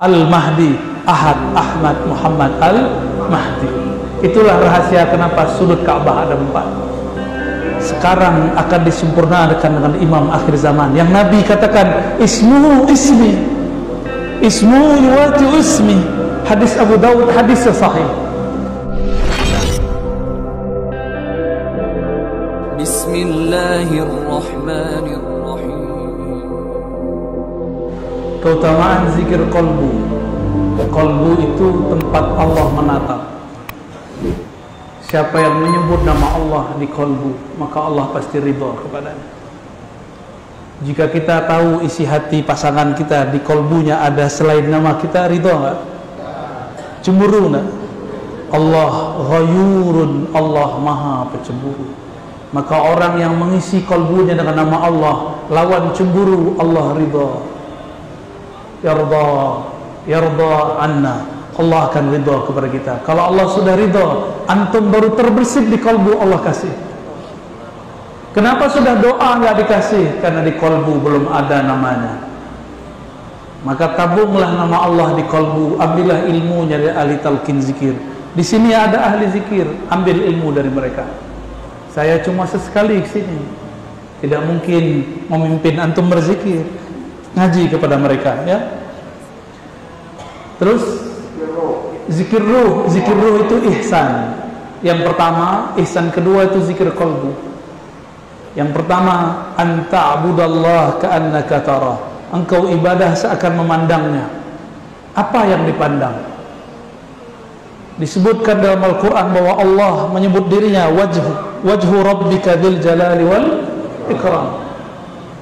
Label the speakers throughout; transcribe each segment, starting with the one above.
Speaker 1: Al-Mahdi, Ahad, Ahmad, Muhammad, Al-Mahdi. Itulah rahasia kenapa sudut Ka'bah ada 4. Sekarang akan disempurnakan dengan imam akhir zaman yang Nabi katakan ismuhu ismi, ismuhu yuwati ismi. Hadis Abu Dawud, hadis sahih.
Speaker 2: Bismillahirrahmanirrahim.
Speaker 1: Keutamaan zikir kolbu. Kolbu itu tempat Allah menatap. Siapa yang menyebut nama Allah di kolbu, maka Allah pasti ridha kepadanya. Jika kita tahu isi hati pasangan kita di kolbunya ada selain nama kita, ridha enggak? Cemburu enggak? Allah ghayurun, Allah maha pencemburu. Maka orang yang mengisi kolbunya dengan nama Allah, lawan cemburu, Allah ridha. Yarda anna, Allah akan ridha kepada kita. Kalau Allah sudah ridha, antum baru terbersih di kolbu, Allah kasih. Kenapa sudah doa nggak dikasih? Karena di kolbu belum ada namanya. Maka tabunglah nama Allah di kolbu, ambillah ilmunya dari ahli talqin zikir. Di sini ada ahli zikir, ambil ilmu dari mereka. Saya cuma sesekali ke sini, tidak mungkin memimpin antum berzikir. Ngaji kepada mereka, ya. Terus zikir ruh itu ihsan. Yang pertama, ihsan kedua itu zikir qalbu. Yang pertama, anta abudallah ka'annaka tara. Engkau ibadah seakan memandangnya. Apa yang dipandang? Disebutkan dalam Al-Quran bahwa Allah menyebut dirinya wajhu rabbika dzil jalali wal ikram.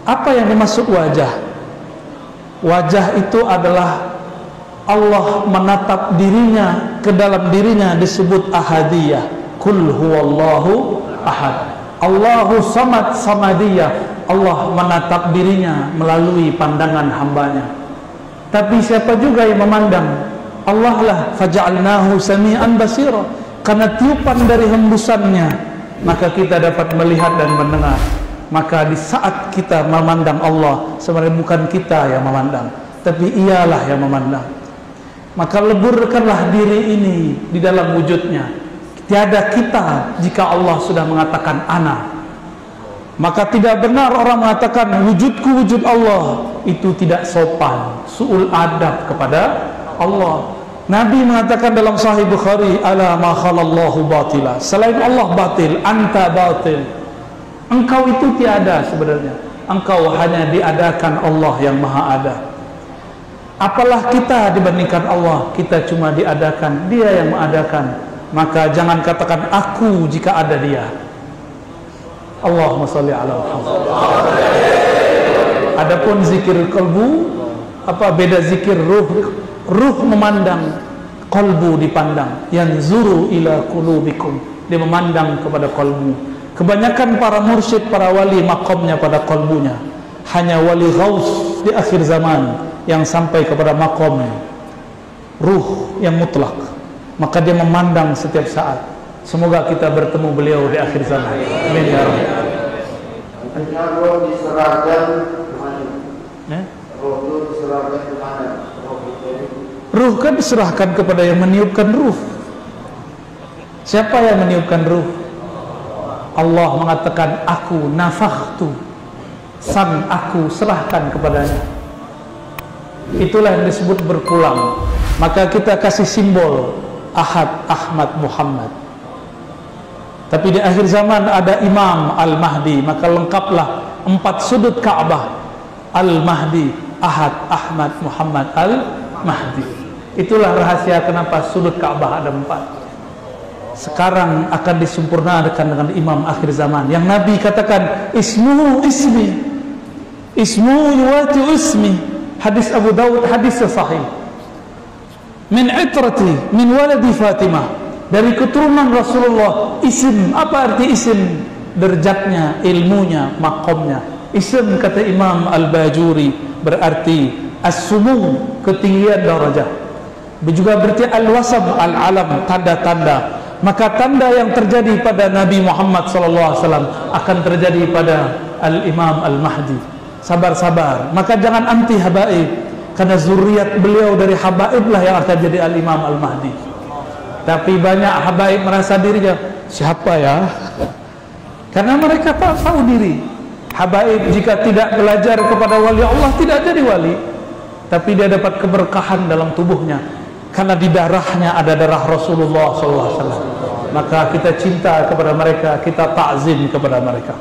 Speaker 1: Apa yang dimaksud wajah? Wajah itu adalah Allah menatap dirinya, ke dalam dirinya disebut ahadiyah. Kul huwallahu ahad. Allahu samad samadiyah. Allah menatap dirinya melalui pandangan hambanya. Tapi siapa juga yang memandang? Allah lah. Faja'alnahu sami'an basira. Karena tiupan dari hembusannya, maka kita dapat melihat dan mendengar. Maka di saat kita memandang Allah, sebenarnya bukan kita yang memandang, tapi ialah yang memandang. Maka leburkanlah diri ini di dalam wujudnya. Tiada kita jika Allah sudah mengatakan ana. Maka tidak benar orang mengatakan wujudku wujud Allah. Itu tidak sopan, su'ul adab kepada Allah. Nabi mengatakan dalam Sahih Bukhari, ala ma khalallahu batila. Selain Allah batil, anta batil. Engkau itu tiada sebenarnya. Engkau hanya diadakan Allah yang maha ada. Apalah kita dibandingkan Allah? Kita cuma diadakan, Dia yang mengadakan. Maka jangan katakan aku jika ada Dia. Allahumma sholli ala Muhammad. Adapun zikir kalbu, apa beda zikir ruh? Ruh memandang, kalbu dipandang. Yanzuru ila qulubikum. Dia memandang kepada kalbu. Kebanyakan para mursyid, para wali makomnya pada kolbunya. Hanya wali ghaus di akhir zaman yang sampai kepada makom ruh yang mutlak. Maka dia memandang setiap saat. Semoga kita bertemu beliau di akhir zaman. Amin ya Rabbi.
Speaker 3: Roh diserahkan kemana? Roh diserahkan kemana?
Speaker 1: Ruh kan diserahkan kepada yang meniupkan ruh. Siapa yang meniupkan ruh? Allah mengatakan aku nafakhtu, sang aku serahkan kepadanya. Itulah yang disebut berpulang. Maka kita kasih simbol Ahad, Ahmad, Muhammad. Tapi di akhir zaman ada Imam Al-Mahdi, maka lengkaplah 4 sudut Ka'bah. Al-Mahdi, Ahad, Ahmad, Muhammad, Al-Mahdi. Itulah rahasia kenapa sudut Ka'bah ada 4. Sekarang akan disempurnakan dengan imam akhir zaman yang Nabi katakan ismuhu ismi, ismuhu yuwati ismi. Hadis Abu Dawud, hadis sahih. Min itrati min waladi Fatimah, dari keturunan Rasulullah. Isim, apa arti isim? Derajatnya, ilmunya, makomnya. Isim kata Imam Al-Bajuri berarti as-sumu, ketinggian darajah. Juga berarti al-wasam, al-alam, tanda-tanda. Maka tanda yang terjadi pada Nabi Muhammad SAW akan terjadi pada Al-Imam Al-Mahdi. Sabar-sabar. Maka jangan anti habaib. karena zuriat beliau dari habaib lah yang akan jadi al-Imam al-Mahdi. Tapi banyak habaib merasa dirinya siapa ya, karena mereka tak tahu diri. Habaib jika tidak belajar kepada wali Allah tidak jadi wali, tapi dia dapat keberkahan dalam tubuhnya karena di darahnya ada darah Rasulullah SAW. Maka kita cinta kepada mereka, kita takzim kepada mereka.